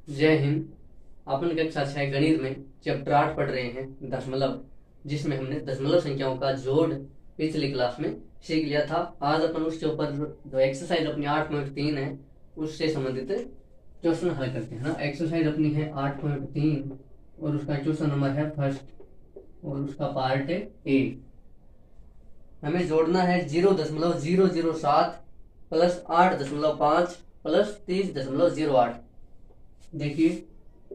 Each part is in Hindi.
जय हिंद। अपन कक्षा 6 गणित में चैप्टर 8 पढ़ रहे हैं दशमलव, जिसमें हमने दशमलव संख्याओं का जोड़ पिछली क्लास में सीख लिया था। आज अपन उसके ऊपर जो एक्सरसाइज अपनी 8.3 है उससे संबंधित क्वेश्चन हल करते हैं ना। एक्सरसाइज अपनी है 8.3 और उसका क्वेश्चन नंबर है फर्स्ट और उसका पार्ट है ए। हमें जोड़ना है 0.007 प्लस 8.5 प्लस 30.08। देखिए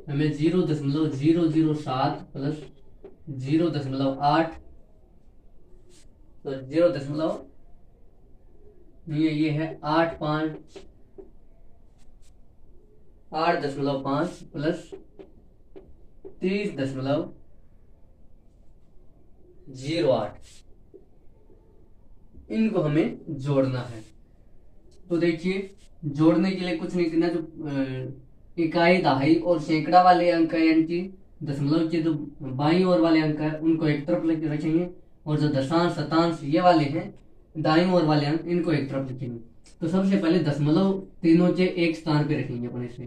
हमें 0.007 प्लस 0.8 तो 0. ये है 8.5 प्लस 30.08 इनको हमें जोड़ना है। तो देखिए जोड़ने के लिए कुछ नहीं करना, जो इकाई दहाई और सैकड़ा वाले अंक है यानी कि दशमलव के जो बाईं ओर वाले अंक है उनको एक तरफ रखेंगे और जो दशांश शतांश ये वाले हैं दाईं ओर वाले अंक इनको एक तरफ रखेंगे। तो सबसे पहले दशमलव तीनों के एक स्थान पे रखेंगे अपन। इसे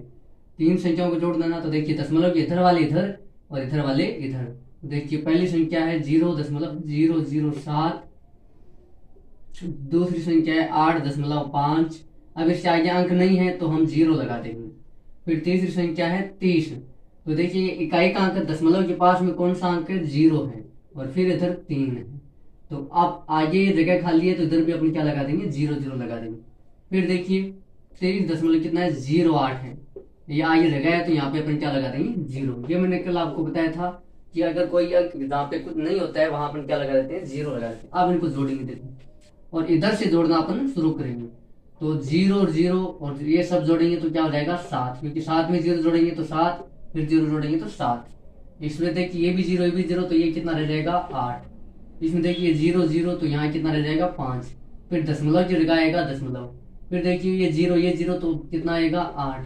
तीन संख्याओं को जोड़ देना। तो देखिए दशमलव के इधर वाले इधर और इधर वाले इधर। तो देखिए पहली संख्या है 0.007, दूसरी संख्या है 8.5। अब इससे आगे अंक नहीं है तो हम 0 लगा देंगे। फिर तीसरी संख्या है 30। तो देखिए इकाई का अंक दशमलव के पास में कौन सा अंक है 0 है और फिर इधर 3 है। तो अब आगे जगह खाली है तो इधर भी अपन क्या लगा देंगे 0 लगा देंगे। फिर देखिए 23 दशमलव कितना है 08 है, ये आगे जगह है तो यहाँ पे अपन क्या लगा देंगे 0। ये मैंने कल आपको बताया था कि अगर कोई अंक जहाँ पे कुछ नहीं होता है वहां अपन क्या लगा देते हैं 0 लगा देते हैं। अब इनको जोड़ेंगे देखो और इधर से जोड़ना अपन शुरू करेंगे। तो 0 और 0 और ये सब जोड़ेंगे तो क्या हो जाएगा 7, क्योंकि 7 में 0 जोड़ेंगे तो 7, फिर 0 जोड़ेंगे तो 7। इसमें देखिए ये भी 0 ये भी 0 तो ये कितना रह जाएगा 8। इसमें देखिए 0 तो यहाँ कितना रह जाएगा 5। फिर दशमलव की जगह आएगा दशमलव। फिर देखिए ये 0 तो कितना आएगा 8।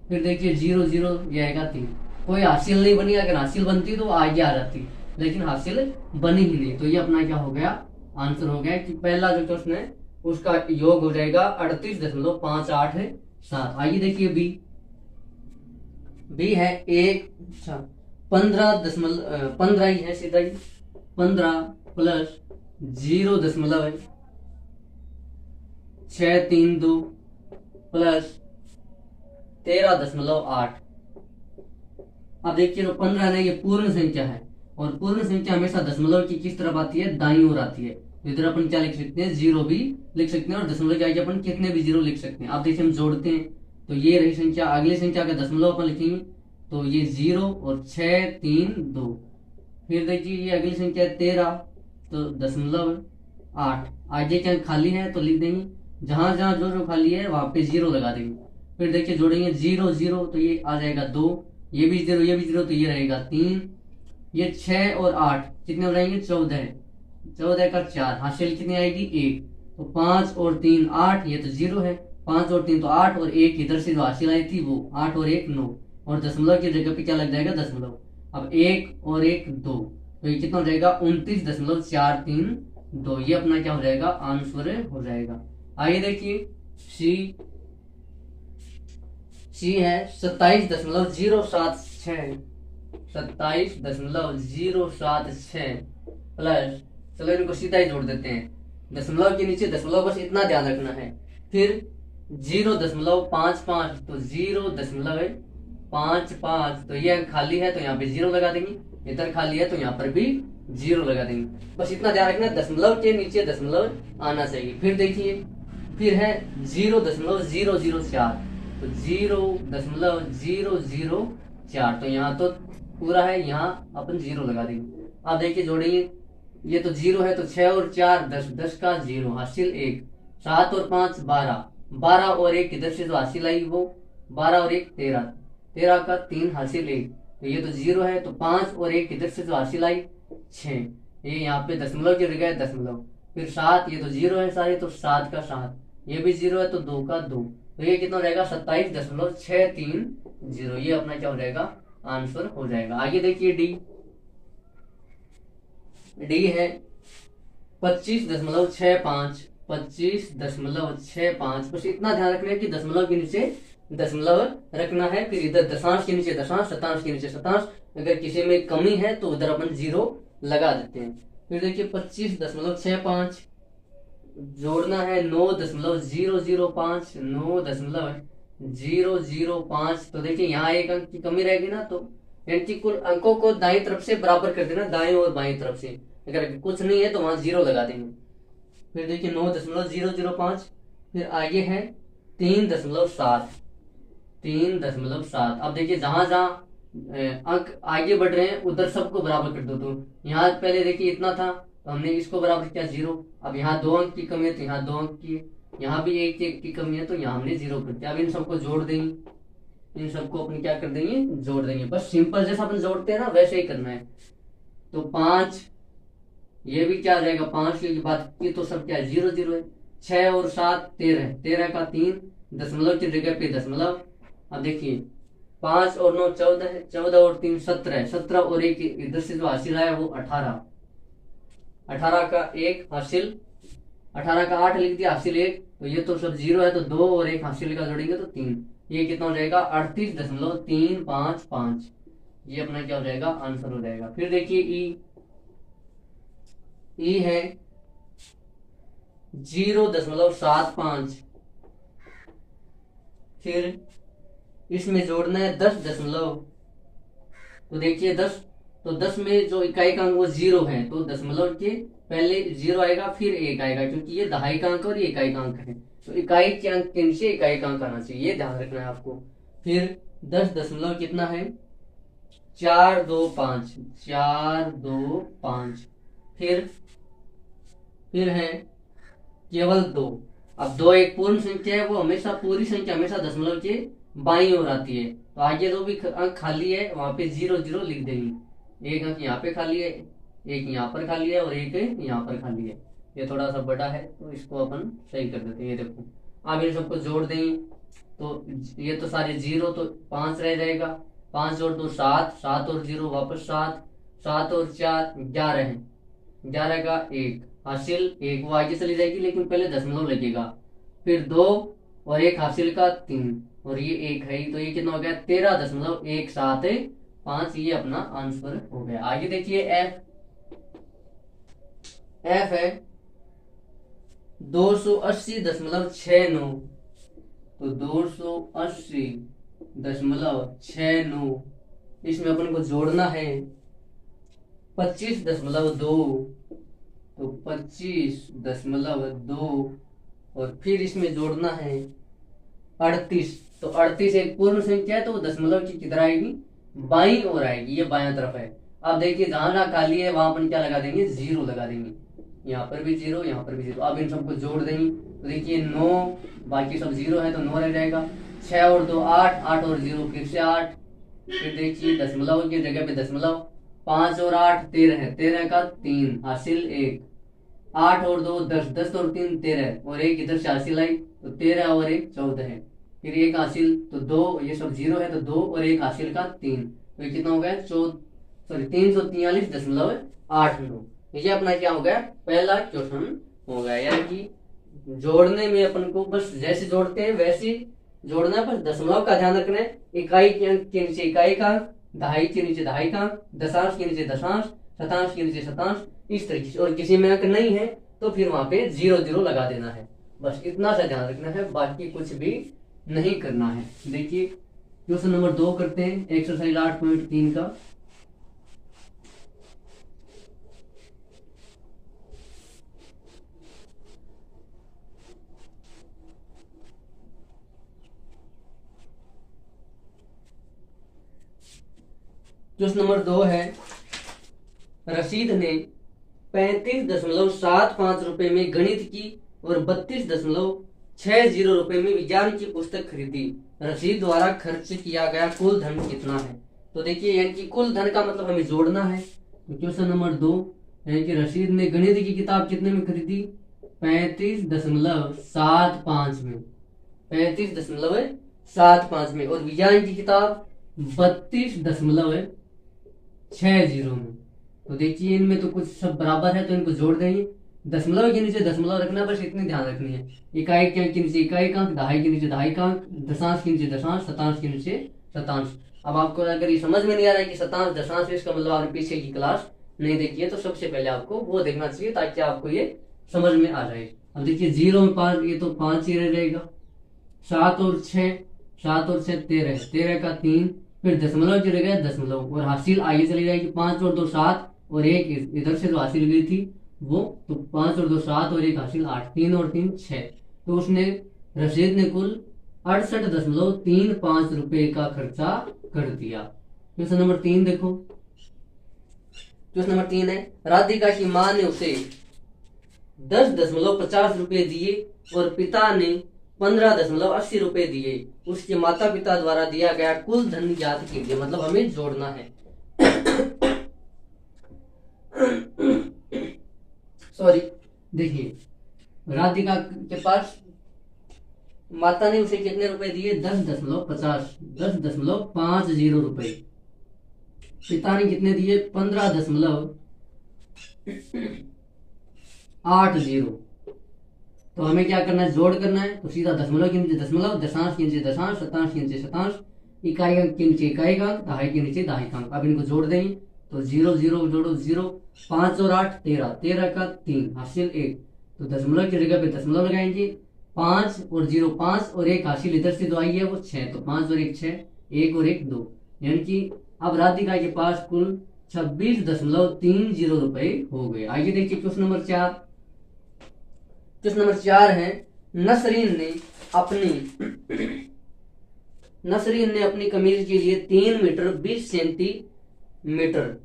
फिर देखिए 0 ये आएगा 3। कोई हासिल नहीं बनी, अगर हासिल बनती तो आगे आ जाती, लेकिन हासिल बनी ही नहीं। तो ये अपना क्या हो गया आंसर हो गया कि पहला जो क्वेश्चन है उसका योग हो जाएगा 38.587। आइए देखिए बी है 15 ही है सीधा ही 15 प्लस 0.632 प्लस 13.8। अब देखिए जो 15 है ये पूर्ण संख्या है और पूर्ण संख्या हमेशा दशमलव की किस तरफ आती है दाईं ओर आती है। इधर अपन क्या लिख सकते हैं 0 भी लिख सकते हैं और दशमलव के आगे अपन कितने भी 0 लिख सकते हैं। अब देखिए हम जोड़ते हैं तो ये रही संख्या, अगली संख्या का दशमलव अपन लिखेंगे तो ये 0 और 6 3 2। फिर देखिए ये अगली संख्या है 13 तो 0.8। आगे क्या खाली है तो लिख देंगे, जहां जहां जो खाली है वहां पे 0 लगा देंगे। फिर देखिए जोड़ेंगे 0 तो ये आ जाएगा 2, ये भी 0 ये भी 0 तो ये रहेगा 3। ये 6 और 8 कितने हो जाएंगे 14 का 4, हासिल कितनी आएगी 1। तो 5 और 3 8, ये तो 0 है। 5 और 3 तो 8 और 1 इधर से जो हासिल आई थी वो 8 और 1 9 और दशमलव की जगह पे क्या लग जाएगा दशमलव। अब 1 और 1 2 तो ये कितना हो जाएगा 29.432। ये अपना क्या हो जाएगा आंसर हो जाएगा। आइए देखिए सी है 27.076 प्लस, चलो इनको सीधा ही जोड़ देते हैं। दशमलव के नीचे दशमलव बस इतना ध्यान रखना है। फिर 0.55 तो 0.55 तो ये खाली है तो यहाँ पे 0 लगा देंगे, इधर खाली है तो यहाँ पर भी 0 लगा देंगे। बस इतना ध्यान रखना दशमलव के नीचे दशमलव आना चाहिए। फिर देखिए फिर है 0.004 तो 0.004 तो यहाँ तो पूरा है, यहाँ अपन 0 लगा देंगे। अब देखिए जोड़ेंगे, ये तो 0 है तो 6 और 4 10, 10 का 0 हासिल 1। 7 और 5 12, 12 और 1 इधर से जो हासिल आई वो 12 और 1 13, 13 का 3 हासिल 1। तो ये तो 0 है तो 5 और 1 इधर से जो हासिल आई 6। ये यहाँ पे दशमलव की जगह है दशमलव। फिर 7, ये तो 0 है सारे तो 7 का 7, ये भी 0 है तो 2 का 2। तो ये कितना हो जाएगा 27.630। ये अपना क्या हो जाएगा आंसर हो जाएगा। आगे देखिए डी है 25.65 25.65। बस इतना ध्यान रखना है कि दशमलव के नीचे दशमलव रखना है। फिर इधर दशांश के नीचे दशांश, शतांश के नीचे शतांश। अगर किसी में कमी है तो उधर अपन 0 लगा देते हैं। फिर देखिए 25.65 जोड़ना है 9.005, 9.005। तो देखिए यहाँ एक अंक की कमी रहेगी ना, तो यानी कि कुल अंकों को दाईं तरफ से बराबर कर देना, दाईं और बाईं तरफ से। अगर कुछ नहीं है तो वहां 0 लगा देंगे। फिर देखिए 9.005। फिर आगे है 3.7, 3.7। अब देखिए जहां जहां अंक आगे बढ़ रहे हैं उधर सबको बराबर कर दो। तो यहाँ पहले देखिए इतना था तो हमने इसको बराबर किया 0। अब यहाँ 2 अंक की कमी है तो यहाँ 2 अंक की, यहाँ भी 1 की कमी है तो यहाँ हमने 0 कर दिया। अब इन सबको जोड़ देंगे, इन सबको अपन क्या कर देंगे, जोड़ देंगे। बस सिंपल जैसा अपन जोड़ते हैं ना वैसे ही करना है। तो 5, ये भी क्या आ जाएगा 5 की बात की तो सब क्या है 0 0 है। 6 और 7 13, 13 का 3, दशमलव की जगह पे दशमलव। अब देखिए 5 और 9 14 है, 14 और 3 17 है, 17 और 1 इधर से जो हासिल आया वो 18, 18 का 1 हासिल, 18 का 8 लिख दिया हासिल 1। तो ये तो सब 0 है तो 2 और 1 हासिल का जोड़ेंगे तो 3। ये कितना हो जाएगा 38.355। ये अपना क्या हो जाएगा आंसर हो जाएगा। फिर देखिए ई है 0.75। फिर इसमें जोड़ना है 10 तो देखिए 10, तो 10 में जो इकाई का अंक वो 0 है तो दशमलव के पहले 0 आएगा फिर 1 आएगा, क्योंकि ये दहाई का अंक और ये इकाई का अंक है। तो इकाई के अंक के नीचे इकाई का अंक आना चाहिए, ये ध्यान रखना है आपको। फिर 10 दशमलव कितना है 425, 425। फिर है केवल 2। अब 2 एक पूर्ण संख्या है, वो हमेशा पूरी संख्या हमेशा दशमलव के बाईं ओर आती है। तो आगे जो भी अंक खाली है वहां पे 0 0 लिख देंगे। एक अंक यहाँ पे खाली है, एक यहाँ पर खाली है और एक यहाँ पर खाली है। ये थोड़ा सा बड़ा है तो इसको अपन सही कर देते हैं। ये देखो अब इन सबको जोड़ देंगे तो ये तो सारे 0, तो 5 रह जाएगा। 5 और 2 7, 7 और 0 वापस 7, 7 और 4 11 है, 11 का 1 हासिल 1, वो आगे चली जाएगी लेकिन पहले दशमलव लगेगा। फिर 2 और 1 हासिल का 3 और ये 1 है, तो ये कितना हो गया 13.175। ये अपना आंसर हो गया। आगे देखिए एफ है 280.69। तो 280.69, इसमें अपन को जोड़ना है 25.2। तो 25.2 और फिर इसमें जोड़ना है 38। तो 38 एक पूर्ण संख्या है तो दशमलव की किधर आएगी, बाईं ओर आएगी, ये बायां तरफ है। अब देखिए जहां जहां खाली है वहां अपन क्या लगा देंगे 0 लगा देंगे। यहाँ पर भी 0, यहाँ पर भी 0। अब इन सबको जोड़ देंगे तो देखिए 9, बाकी सब 0 है तो 9 रह जाएगा। 6 और 2 8, 8 और 0 फिर से 8। फिर देखिए दशमलव की जगह पे दशमलव, 5 और 8 13 है, 13 का 3 हासिल 1, 8 और 2 10, 10 और 3 13 और 1 इधर से हासिल आई तो 13 और 1 14 है। फिर 1 हासिल तो 2, ये सब 0 है तो 2 और 1 हासिल का 3। तो ये कितना हो गया 343.89। ये अपना क्या हो गया पहला क्वेश्चन हो गया। यानी कि जोड़ने में अपन को बस जैसे जोड़ते हैं वैसे जोड़ना है, बस दशमलव का ध्यान रखना है। इकाई के अंक के नीचे इकाई का, दहाई के नीचे दहाई का, दशांश के नीचे दशांश, शतांश के नीचे शतांश, इस तरीके से। और किसी में अंक नहीं है तो फिर वहां पे 0 0 लगा देना है। बस इतना सा ध्यान रखना है, बाकी कुछ भी नहीं करना है। देखिए क्वेश्चन नंबर 2 करते हैं, एक्सरसाइज 8.3 का। क्वेश्चन नंबर 2 है, रशीद ने 35.75 रुपए में गणित की और 32.60 रुपए में विज्ञान की पुस्तक खरीदी। रशीद द्वारा खर्च किया गया कुल धन कितना है। तो देखिए यानी कि कुल धन का मतलब हमें जोड़ना है। तो क्वेश्चन नंबर 2 यानी कि रशीद ने गणित की किताब कितने में खरीदी 35.75 में, 35.75 में, और विज्ञान की किताब 32.60 में। तो देखिए इनमें तो कुछ सब बराबर है तो इनको जोड़ देंगे। दशमलव के नीचे दशमलव रखना, बस इतनी ध्यान रखनी है। इकाई के नीचे इकाई का अंक, दहाई के नीचे दहाई का अंक, दशांश के नीचे दशांश, शतांश के नीचे शतांश। अब आपको अगर ये समझ में नहीं आ रहा है कि शतांश दशांश, इसका मतलब आपने पीछे की क्लास नहीं देखी है, तो सबसे पहले आपको वो देखना चाहिए ताकि आपको ये समझ में आ जाए। अब देखिए 0 में 5, ये तो 5 ही रह जाएगा। 7 और 6, 7 और 6 13, 13 का 3, फिर दशमलव चले गए दशमलव, और हासिल आगे चली जाएगी। 5 और 2 7, और एक इधर से जो हासिल गई थी वो, तो 5 और 2 7, और एक हासिल 8, 3 और 3 6। तो उसने रशीद ने कुल 68.35 रुपए का खर्चा कर दिया। क्वेश्चन नंबर 3 देखो। क्वेश्चन नंबर 3 है, राधिका की मां ने उसे 10.50 रुपए दिए और पिता ने 15.80 रुपए दिए। उसके माता पिता द्वारा दिया गया कुल धन ज्ञात कीजिए। मतलब हमें जोड़ना है। सॉरी, देखिए राधिका के पास माता ने उसे कितने रुपए दिए? 10.50 रुपए। पिता ने कितने दिए? 15.80। तो हमें क्या करना है? जोड़ करना है। तो सीधा दशमलव के नीचे दशमलव, दशांश के नीचे दशांश, शतांश के नीचे शतांश, इकाई अंक के नीचे इकाई अंक, दहाई के नीचे दहाई अंक। अब इनको जोड़ देंगे तो 0 0 जोड़ो 0, 5 और 8 13, 13 का 3 हासिल 1। तो दशमलव की जगह पे दशमलव लगाएंगे। 5 और 0 5, और एक हासिल इधर से जो आई है वो 6। तो 5 और 1 6, 1 और 1 2। यानी कि अब राधिका के पास कुल 26.30 रुपए हो गए। आइए देखिए क्वेश्चन नंबर 4। क्वेश्चन नंबर 4 है, नसरीन ने अपनी कमीज के लिए 3 मीटर 20 सेंटीमीटर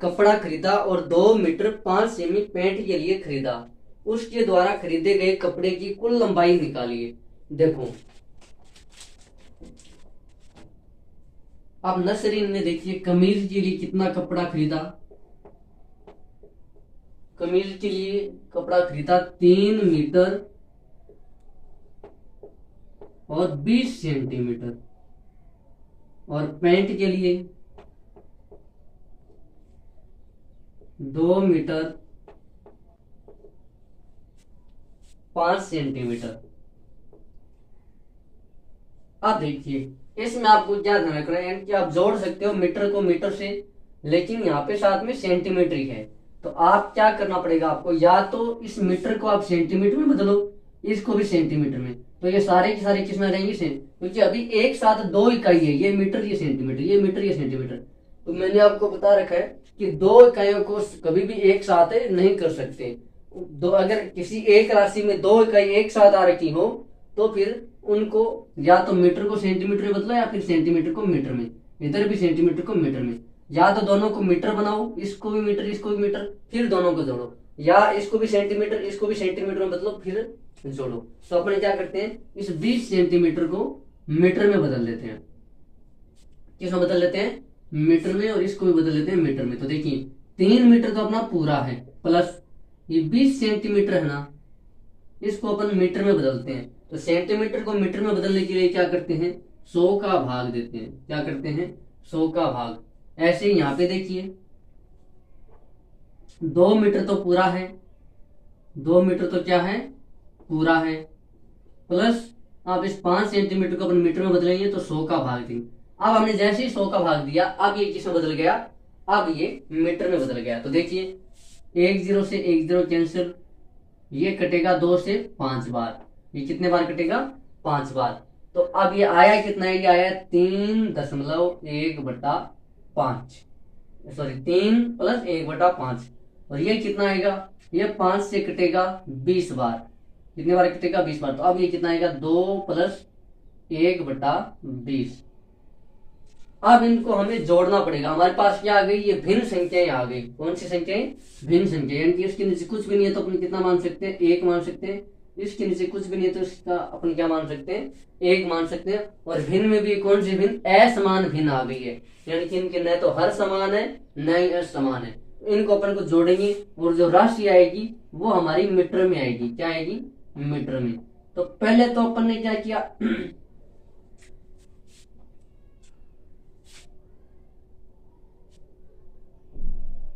कपड़ा खरीदा और 2 मीटर 5 सेमी पैंट के लिए खरीदा। उसके द्वारा खरीदे गए कपड़े की कुल लंबाई निकालिए। देखो अब नसरीन ने देखिए कमीज के लिए कितना कपड़ा खरीदा। कमीज के लिए कपड़ा खरीदा 3 मीटर और 20 सेंटीमीटर, और पैंट के लिए 2 मीटर 5 सेंटीमीटर। अब देखिए इसमें आपको क्या ध्यान रखना है, यानी कि आप जोड़ सकते हो मीटर को मीटर से, लेकिन यहाँ पे साथ में सेंटीमीटर ही है। तो आप क्या करना पड़ेगा आपको, या तो इस मीटर को आप सेंटीमीटर में बदलो, इसको भी सेंटीमीटर में। तो ये सारे के सारे किसमें रहेंगे? क्योंकि अभी एक साथ 2 इकाई है, ये मीटर ये सेंटीमीटर, ये मीटर ये सेंटीमीटर। तो मैंने आपको बता रखा है कि 2 इकाइयों को कभी भी एक साथ नहीं कर सकते। अगर किसी एक राशि में 2 इकाई एक साथ आ रखी हो तो फिर उनको या तो मीटर को सेंटीमीटर में बदलो, या फिर सेंटीमीटर को मीटर में, इधर भी सेंटीमीटर को मीटर में। या तो दोनों को मीटर बनाओ, इसको भी मीटर इसको भी मीटर, फिर दोनों को जोड़ो, या इसको भी सेंटीमीटर इसको भी सेंटीमीटर में बदलो फिर जोड़ो। तो अपने क्या करते हैं, इस 20 सेंटीमीटर को मीटर में बदल लेते हैं। किसमें बदल लेते हैं? मीटर में, और इसको भी बदल लेते हैं मीटर में। तो देखिए 3 मीटर तो अपना पूरा है, प्लस ये 20 सेंटीमीटर है ना, इसको अपन मीटर में बदलते हैं। तो सेंटीमीटर को मीटर में बदलने के लिए क्या करते हैं? 100 का भाग देते हैं। क्या करते हैं? 100 का भाग। ऐसे यहाँ पे देखिए 2 मीटर तो पूरा है, 2 मीटर तो क्या है? पूरा है, प्लस आप इस 5 सेंटीमीटर को अपन मीटर में बदलेंगे तो 100 का भाग देंगे। अब हमने जैसे ही 100 का भाग दिया, अब ये किसमें बदल गया? अब ये मीटर में बदल गया। तो देखिए 1 0 से 1 0 कैंसिल, ये कटेगा 2 से 5 बार। ये कितने बार कटेगा? 5 बार। तो अब ये आया कितना है? ये आया 3.1/5, सॉरी 3 + 1/5। और ये कितना आएगा? ये 5 से कटेगा 20 बार। कितने बार कटेगा? 20 बार। तो अब ये कितना आएगा? 2 + 1/20। अब इनको हमें जोड़ना पड़ेगा। हमारे पास क्या आ गई? ये भिन्न संख्याएं आ गई। कौन सी संख्याएं? भिन्न संख्या। यानी कि इसके नीचे कुछ भी नहीं है तो अपन कितना मान सकते हैं? 1 मान सकते हैं। इसके नीचे कुछ भी नहीं है तो इसका अपन क्या मान सकते हैं? 1 मान सकते हैं। और भिन्न में भी कौन सी भिन्न? असमान भिन्न आ गई है। यानी कि इनके न तो हर समान है न ही असमान है। इनको अपन को जोड़ेंगे और जो राशि आएगी वो हमारी मीटर में आएगी। क्या आएगी? मीटर में। तो पहले तो अपन ने क्या किया,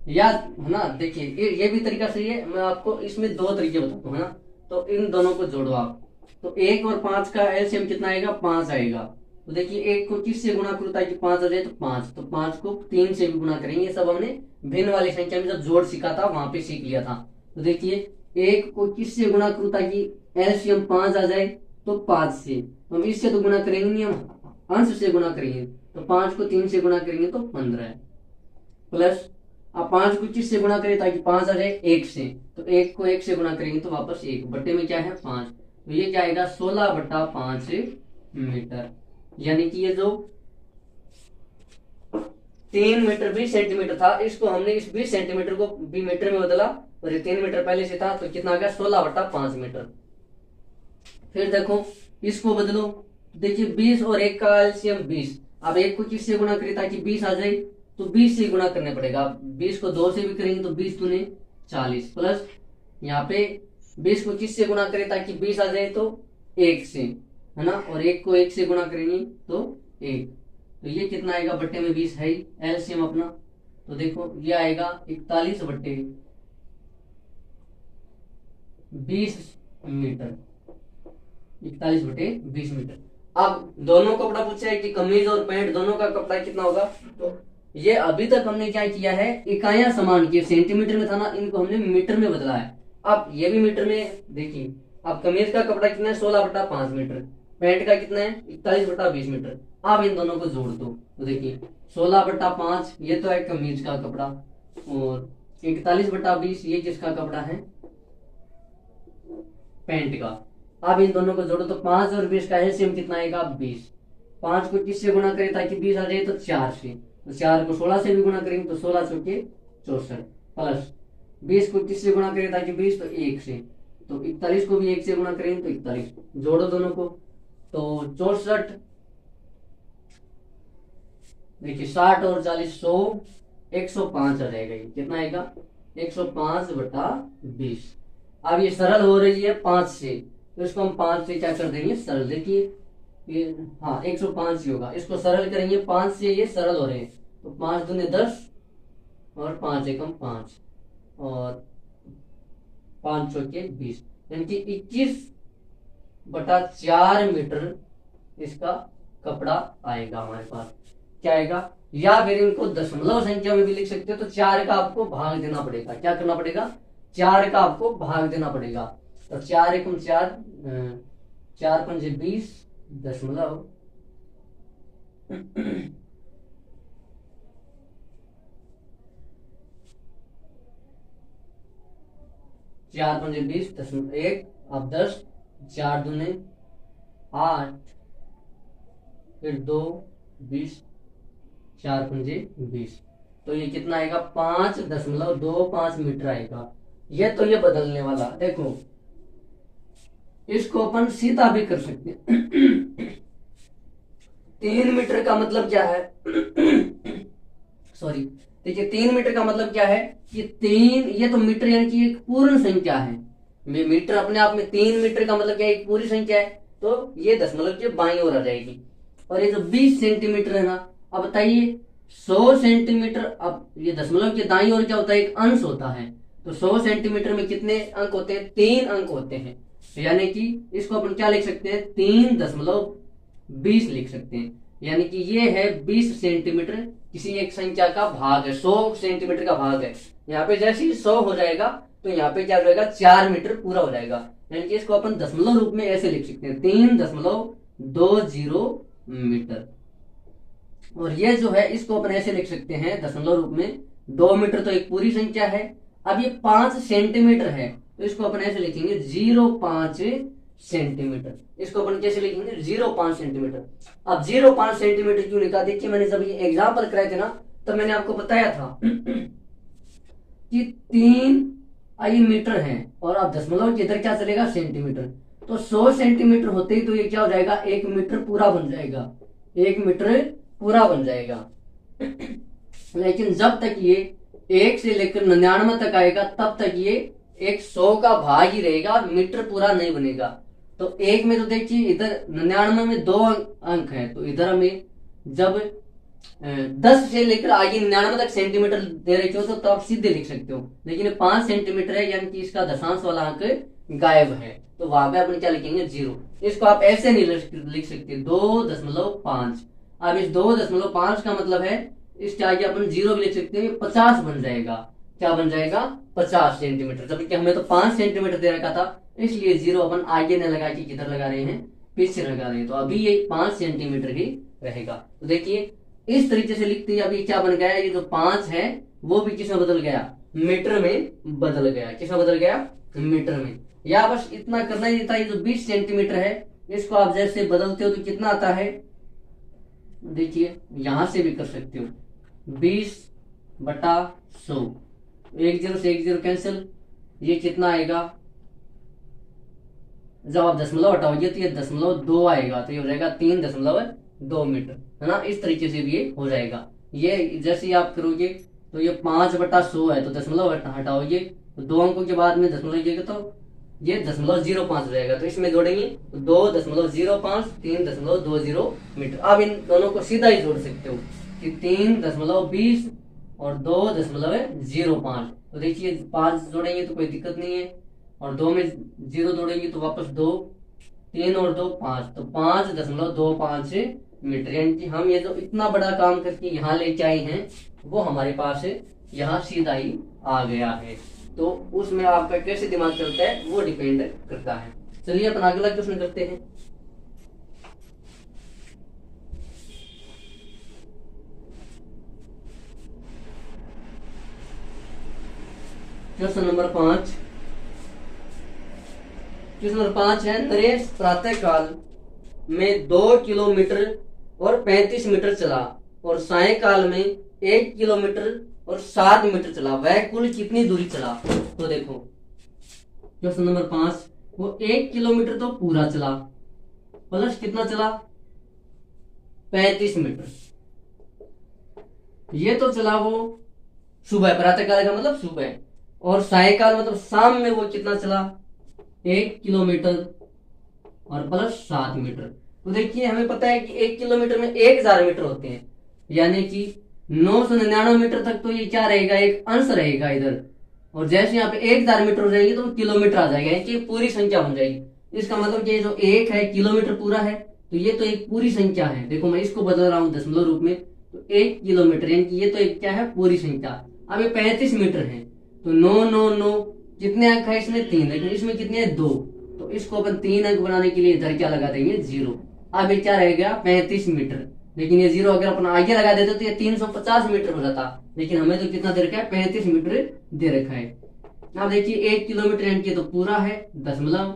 या है ना, देखिए ये भी तरीका सही है। मैं आपको इसमें दो तरीके बताता हूँ, है ना। तो इन दोनों को जोड़ो आप, तो 1 और 5 का एलसीएम कितना आएगा, 5 आएगा। तो देखिए 1 को किससे गुणा करूँ ताकि 5 आ जाए, तो 5, तो 5 को 3 से भी गुणा करेंगे। ये सब हमने भिन्न वाली संख्या में जब जोड़ सीखा था वहां पे सीख लिया था। तो देखिए 1 को किससे गुणा करूँ ताकि एलसीएम 5 आ जाए, तो 5 से। तो हम इससे तो गुणा करेंगे नहीं, हम अंश से गुणा करेंगे। तो 5 को 3 से गुणा करेंगे तो 15 है, प्लस अब 5 को किससे गुणा करें ताकि 5 आ जाए, 1 से। तो 1 को 1 से गुणा करेंगे तो वापस 1 बट्टे में क्या है, 5। तो ये क्या आएगा, 16/5 मीटर। यानी कि ये जो 3 मीटर 20 सेंटीमीटर था, इसको हमने इस 20 सेंटीमीटर को भी मीटर में बदला, और ये 3 मीटर पहले से था, तो कितना आ गया, 16/5 मीटर। फिर देखो इसको बदलो, देखिए 20 और 1 का एलसीएम 20। अब 1 को किससे गुणा करें ताकि 20 आ जाए, तो 20 से गुणा करना पड़ेगा। 20 को 2 से भी करेंगे तो 20 दूने 40, प्लस यहाँ पे 20 को किससे गुणा करें ताकि 20 आ जाए, तो 1 से, है ना। और 1 को 1 से गुणा करेंगे तो 1। तो ये कितना आएगा, बट्टे में 20 है एलसीएम अपना। तो देखो ये आएगा 41/20 मीटर, 41/20 मीटर। अब दोनों कपड़ा पूछा है कि कमीज और पैंट दोनों का कपड़ा कितना होगा। तो ये अभी तक हमने क्या किया है, इकाइयां समान की, सेंटीमीटर में था ना, इनको हमने मीटर में बदला है। अब ये भी मीटर में देखिए, अब कमीज का कपड़ा कितना है, 16/5 मीटर, पैंट का कितना है, 41/20 मीटर। अब इन दोनों को जोड़ दो, तो देखिए 16/5 ये तो है कमीज का कपड़ा, और 41/20 ये किसका कपड़ा है, पैंट का। अब इन दोनों को जोड़ो तो 5 और 20 का एलसीएम कितना आएगा, 20। 5 को किससे गुणा करें ताकि 20 आ जाए, तो 4 से। तो 4 को 16 से भी गुणा करेंगे तो 16 चौके 64, प्लस 20 को किससे गुणा करें ताकि 20, तो 1 से। तो 41 को भी 1 से गुणा करेंगे तो 41। जोड़ो दोनों को तो 64, देखिए 60 और 40 100, 105 आ जाएगा। ये कितना आएगा, 105/20। अब ये सरल हो रही है 5 से, तो इसको हम 5 से क्या कर देंगे, सरल। देखिए ये हाँ 105 ही होगा, इसको सरल करेंगे 5 से, ये सरल हो रहे हैं। तो 5 दूने 10 और 5 एकम 5 और 5 चौके 20, यानी कि 21/4 मीटर इसका कपड़ा आएगा हमारे पास। क्या आएगा, या फिर इनको दशमलव संख्या में भी लिख सकते हो, तो 4 का आपको भाग देना पड़ेगा। क्या करना पड़ेगा, 4 का आपको भाग देना पड़ेगा। तो 4 एकम 4, 4 पंजे 20 दशमलव 4 पंजे 20.1, अब 10, 4 दूने 8, फिर 2 20, 4 पंजे 20। तो ये कितना आएगा, 5.25 मीटर आएगा। ये तो ये बदलने वाला, देखो इसको अपन सीधा भी कर सकते हैं। 3 मीटर का मतलब क्या है, सॉरी, देखिए 3 मीटर का मतलब क्या है कि 3, ये तो मीटर यानी कि एक पूर्ण संख्या है। मीटर अपने आप में 3 मीटर का मतलब क्या है, एक पूरी संख्या है। तो ये दशमलव के बाईं ओर आ जाएगी। और ये जो 20 सेंटीमीटर है ना, अब बताइए 100 सेंटीमीटर, अब ये दशमलव के दाईं ओर क्या होता है, एक अंश होता है। तो 100 सेंटीमीटर में कितने अंक होते हैं, 3 अंक होते हैं। यानी कि इसको अपन क्या लिख सकते हैं, 3.20 लिख सकते हैं। यानी कि ये है 20 सेंटीमीटर, किसी एक संख्या का भाग है, 100 सेंटीमीटर का भाग है। यहाँ पे जैसे ही 100 हो जाएगा तो यहाँ पे क्या हो जाएगा, 4 मीटर पूरा हो जाएगा। यानी कि इसको अपन दशमलव रूप में ऐसे लिख सकते हैं, 3.20 मीटर। और ये जो है इसको अपन ऐसे लिख सकते हैं दशमलव रूप में, 2 मीटर तो एक पूरी संख्या है। अब ये 5 सेंटीमीटर है, तो इसको अपन ऐसे लिखेंगे 0.5 सेंटीमीटर। इसको अपन कैसे लिखेंगे, 0.5 सेंटीमीटर। अब 0.5 सेंटीमीटर क्यों लिखा, देखिए मैंने जब ये एग्जाम्पल कराए थे ना, तो मैंने आपको बताया था कि 3 आई मीटर है, और अब दशमलव के इधर क्या चलेगा, सेंटीमीटर। तो 100 सेंटीमीटर होते ही तो ये क्या हो जाएगा, 1 मीटर पूरा बन जाएगा, 1 मीटर पूरा बन जाएगा। लेकिन जब तक ये 1 से लेकर 99 तक आएगा, तब तक ये एक 100 का भाग ही रहेगा और मीटर पूरा नहीं बनेगा। तो 1 में तो देखिए इधर 99 में 2 अंक है, तो इधर हमें जब 10 से लेकर आगे 99 तक सेंटीमीटर दे रखे हो तो आप सीधे लिख सकते हो, लेकिन 5 सेंटीमीटर है यानी कि इसका दशांश वाला अंक गायब है, तो वहां पे अपन क्या लिखेंगे 0। इसको आप ऐसे नहीं लिख सकते 2.5। अब इस 2.5 का मतलब है इसके आगे अपन 0 भी लिख सकते हैं, 50 बन जाएगा। क्या बन जाएगा 50 सेंटीमीटर, जबकि हमें तो 5 सेंटीमीटर दे रखा था, इसलिए 0 अपन आगे न लगा के किधर लगा रहे हैं, पीछे लगा रहे हैं, तो अभी ये 5 सेंटीमीटर ही रहेगा। तो देखिए इस तरीके से लिखते हैं। अभी क्या बन गया, ये जो 5 है वो भी किसमें बदल गया, मीटर में बदल गया। किसमें बदल गया, मीटर में। या बस इतना करना ही था। ये जो 20 सेंटीमीटर है इसको आप जैसे बदलते हो तो कितना आता है, देखिए यहां से भी कर सकते हो 20/100, 1 0 से 1 0 कैंसिल, ये कितना आएगा, जब आप दशमलव हटाओगे तो ये 0.2 आएगा, तो ये हो जाएगा 3.2 मीटर, है ना। इस तरीके से भी ये हो जाएगा। ये जैसे आप करोगे तो ये 5/100 है, तो दशमलव हटाओगे तो 2 अंकों के बाद में दशमलव लीजिएगा तो ये 0.05 हो जाएगा, तो इसमें जोड़ेंगे 2.05 3.20 मीटर। अब इन दोनों को सीधा ही जोड़ सकते हो कि 3.20 और 2.05। तो देखिए 5 जोड़ेंगे तो कोई दिक्कत नहीं है, और 2 में 0 जोड़ेंगे तो वापस 2, 3 और 2 5, तो 5.25 मीटर। यानी कि हम ये जो इतना बड़ा काम करके यहाँ लेके आए हैं वो हमारे पास यहाँ सीधा ही आ गया है। तो उसमें आपका कैसे दिमाग चलता है वो डिपेंड करता है। चलिए अपन अगला क्वेश्चन करते हैं। Question number 5। क्वेश्चन नंबर 5 है, नरेश प्रातः काल में 2 किलोमीटर और 35 मीटर चला और सायंकाल में 1 किलोमीटर और 7 मीटर चला, वह कुल कितनी दूरी चला। तो देखो क्वेश्चन नंबर 5, वो 1 किलोमीटर तो पूरा चला प्लस कितना चला 35 मीटर। ये तो चला वो सुबह, प्रातः काल का मतलब सुबह, और सायंकाल मतलब शाम में वो कितना चला 1 किलोमीटर और प्लस 7 मीटर। तो देखिए हमें पता है कि 1 किलोमीटर में 1000 मीटर होते हैं, यानी कि 999 मीटर तक तो ये क्या रहेगा, एक अंश रहेगा इधर, और जैसे यहाँ पे 1000 मीटर हो जाएगी तो किलोमीटर आ जाएगा, यानी कि पूरी संख्या बन जाएगी। इसका मतलब ये जो 1 है किलोमीटर पूरा है, तो ये तो एक पूरी संख्या है। देखो मैं इसको बदल रहा हूँ दशमलव रूप में, तो 1 किलोमीटर यानी कि ये तो एक क्या है पूरी संख्या। अब ये 35 मीटर है, तो 9 9 9 कितने अंक है इसमें 3, लेकिन इसमें कितने हैं 2, तो इसको अपन 3 अंक बनाने के लिए इधर क्या लगा देंगे 0। अब ये क्या रहेगा 35 मीटर, लेकिन ये 0 अगर अपन आगे लगा देते तो ये 350 मीटर हो जाता, लेकिन हमें तो कितना दे रखा है 35 मीटर दे रखा है। अब देखिए 1 किलोमीटर यानी कि तो पूरा है दशमलव,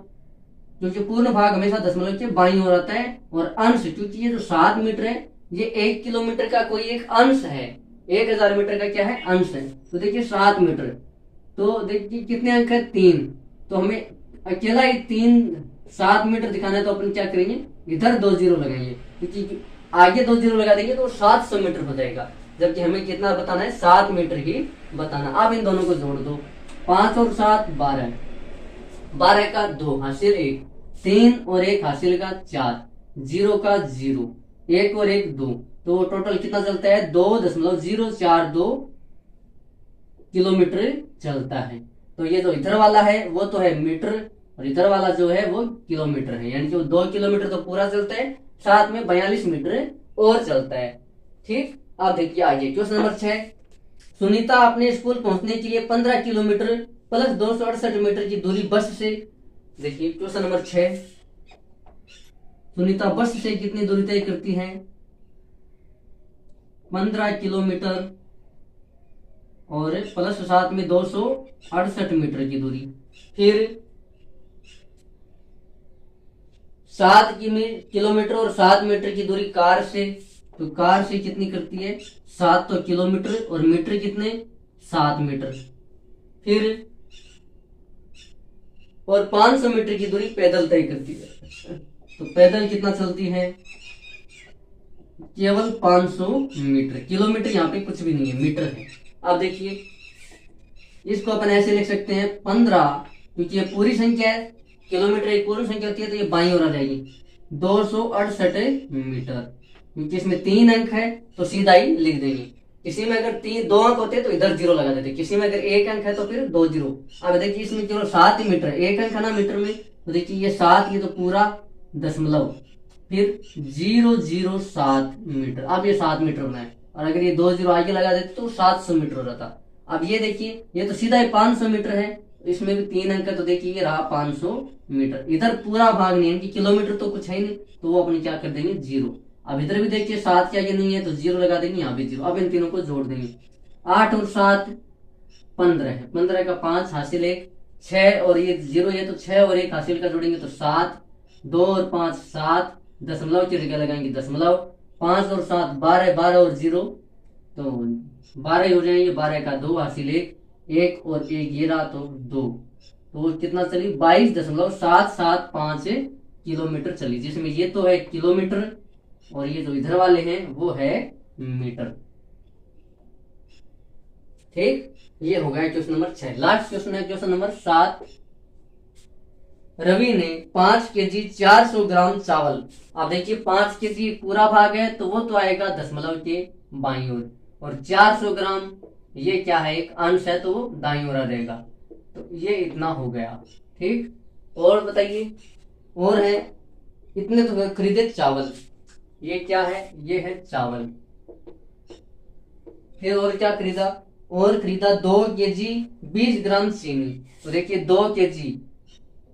क्योंकि पूर्ण भाग हमेशा दशमलव के बाईं ओर आता है, और अंश क्योंकि ये जो 7 मीटर है ये 1 किलोमीटर का कोई एक अंश है, 1000 मीटर का क्या है अंश है। तो देखिए 7 मीटर, तो देखिए कितने अंक है 3, तो हमें अकेला ही 7 मीटर दिखाना है, तो अपन क्या करेंगे इधर 2 0 लगाएंगे, क्योंकि आगे 2 0 लगा देंगे तो 700 मीटर हो जाएगा, जबकि हमें कितना बताना है 7 मीटर ही बताना। अब इन दोनों को जोड़ दो, 5 और 7 12, 12 का 2 हासिल 1, 3 और 1 हासिल का 4, 0 का 0, 1 और 1 2, तो टोटल कितना चलता है 2.042 किलोमीटर चलता है। तो ये जो इधर वाला है वो तो है मीटर, और इधर वाला जो है वो किलोमीटर है, यानी कि वो 2 किलोमीटर तो पूरा चलता है, साथ में 42 मीटर और चलता है। ठीक, अब देखिए आगे क्वेश्चन नंबर 6, सुनीता अपने स्कूल पहुंचने के लिए 15 किलोमीटर प्लस 268 मीटर की दूरी बस से। देखिए क्वेश्चन नंबर 6, सुनीता बस से कितनी दूरी तय करती है 15 किलोमीटर और प्लस साथ में 268 मीटर की दूरी। फिर 7 किलोमीटर और 7 मीटर की दूरी कार से, तो कार से कितनी करती है 7 तो किलोमीटर और मीटर कितने 7 मीटर। फिर और 500 मीटर की दूरी पैदल तय करती है, तो पैदल कितना चलती है केवल 500 मीटर। किलोमीटर यहाँ पे कुछ भी नहीं है, मीटर है। अब देखिए इसको अपन ऐसे लिख सकते हैं 15, क्योंकि ये पूरी संख्या है, किलोमीटर एक पूर्ण संख्या होती है, तो ये बाईं ओर आ जाएगी 268 मीटर। क्योंकि इसमें 3 अंक है तो सीधा ही लिख देंगे। किसी में अगर 2 अंक होते तो इधर 0 लगा देते, किसी में अगर 1 अंक है तो फिर 2 0। अब देखिए इसमें केवल 7 ही मीटर, 1 अंक है ना मीटर में, तो देखिए ये 7, ये तो पूरा दशमलव, फिर 007 मीटर। अब ये 7 मीटर बनाए, और अगर ये 2 0 आगे लगा देते तो 700 मीटर हो जाता। अब ये देखिए ये तो सीधा ही 500 मीटर है, इसमें भी 3 अंक है, तो देखिए ये रहा 500 मीटर। इधर पूरा भाग नहीं है कि किलोमीटर तो कुछ है नहीं, तो वो अपने क्या कर देंगे 0। अब इधर भी देखिए 7 के आगे नहीं है तो 0 लगा देंगे, यहाँ भी 0। अब इन तीनों को जोड़ देंगे, 8 और 7 15 है, 15 का 5 हासिल 1, 6 और ये 0 है तो 6 और 1 हासिल का जोड़ेंगे तो 7, 2 और 5 7, दशमलव की जगह लगाएंगे दशमलव, 5 और 7 12, 12 और 0 तो 12 हो जाएंगे, 12 का 2 हासिल 1, 1 और 1 ये रहा तो 2, तो कितना चली 22.775 किलोमीटर चली, जिसमें ये तो है किलोमीटर और ये जो इधर वाले हैं वो है मीटर। ठीक, ये हो गया क्वेश्चन नंबर 6। लास्ट क्वेश्चन है क्वेश्चन नंबर 7। रवि ने 5 केजी 400 ग्राम चावल, अब देखिए 5 केजी पूरा भाग है तो वो तो आएगा दशमलव के बाईं ओर, और 400 ग्राम ये क्या है एक अंश है तो वो दाईं ओर रहेगा, तो ये इतना हो गया। ठीक, और बताइए, और है इतने तो खरीदे चावल, ये क्या है ये है चावल। फिर और क्या खरीदा, और खरीदा 2 केजी 20 ग्राम चीनी, तो देखिए 2 केजी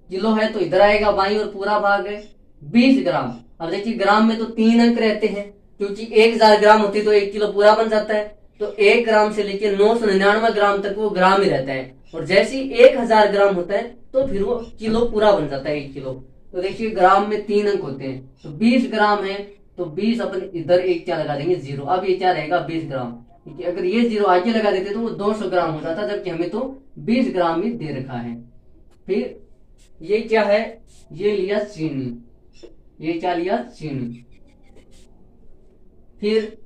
किलो है तो इधर आएगा बाईं और पूरा भाग है 20 ग्राम। अब देखिए ग्राम में तो 3 अंक रहते हैं, क्योंकि 1000 ग्राम होती तो 1 किलो पूरा बन जाता है, तो 1 ग्राम से लेकर 999 ग्राम तक वो ग्राम ही रहता है, और जैसे ही 1000 ग्राम होता है तो फिर वो किलो पूरा बन जाता है 1 किलो। तो देखिए ग्राम में 3 अंक होते हैं, तो 20 ग्राम है तो 20 अपन इधर एक क्या लगा देंगे 0। अब ये क्या रहेगा 20 ग्राम, क्योंकि अगर ये 0 आगे लगा देते तो वो 200 ग्राम हो जाता, जबकि हमें तो 20 ग्राम ही दे रखा है। फिर ये क्या है, ये लिया चीनी, ये क्या लिया चीनी। फिर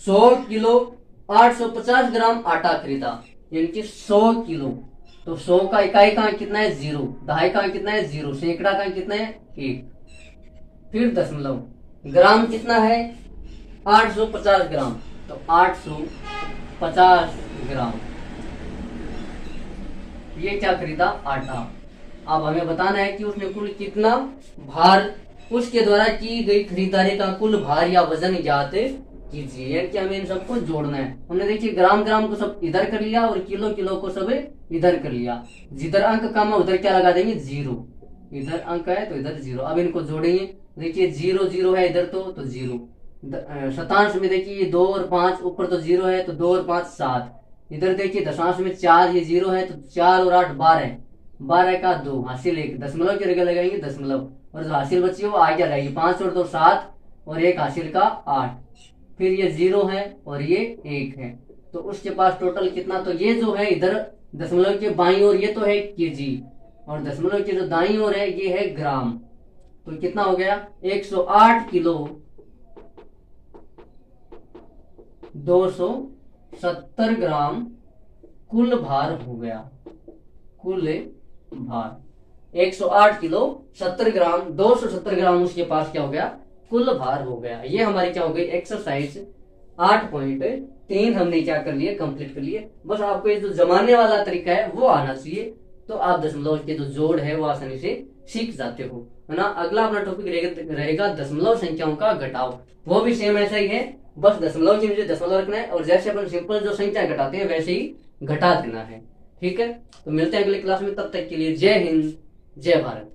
100 किलो 850 ग्राम आटा खरीदा, यानी कि 100 किलो, तो 100 का इकाई का कितना है 0, दहाई का कितना है 0, सैकड़ा का कितना है 1। फिर दशमलव, ग्राम कितना है 850 ग्राम, तो 850 ग्राम ये क्या खरीदा आटा। अब हमें बताना है कि उसने कुल कितना भार, उसके द्वारा की गई खरीदारी का कुल भार या वजन ज्ञात कीजिए, यानी कि हमें इन सबको जोड़ना है। हमने देखिए ग्राम ग्राम को सब इधर कर लिया और किलो किलो को सब इधर कर लिया, जिधर अंक कम है उधर क्या लगा देंगे 0, इधर अंक है तो इधर 0। अब इनको जोड़ेंगे, देखिए 0 0 है इधर तो 0, शतांश में देखिए 2 और 5 ऊपर तो 0 है तो 2 और 5 7, इधर देखिए दशांश में 4 ये 0 है तो 4 और 8 12, 12 का 2 हासिल 1, दशमलव की जगह लगाएंगे दशमलव, और जो हासिल बची है वो आगे रहेगी 5 और 2 7 और 1 हासिल का 8। फिर ये 0 है और ये 1 है, तो उसके पास टोटल कितना, तो ये जो है इधर दशमलव के बाईं ओर ये तो है केजी, और दशमलव की जो दाईं ओर है ये है ग्राम, तो कितना हो गया 108 किलो 270 ग्राम कुल भार हो गया। कुल भार 108 किलो 70 ग्राम 270 ग्राम उसके पास क्या हो गया कुल भार हो गया। ये हमारी क्या हो गई एक्सरसाइज 8.3 हमने क्या कर लिया कंप्लीट कर लिए। बस आपको ये जो जमाने वाला तरीका है वो आना चाहिए, तो आप दशमलव के जो जोड़ है वो आसानी से सीख जाते हो, है ना। अगला अपना टॉपिक रहेगा दशमलव संख्याओं का घटाव, वो भी सेम ऐसा ही है, बस दशमलव की मुझे दशमलव रखना है और जैसे अपन सिंपल जो संख्या घटाते हैं वैसे ही घटा देना है। ठीक है, तो मिलते हैं अगले क्लास में, तब तक के लिए जय हिंद जय भारत।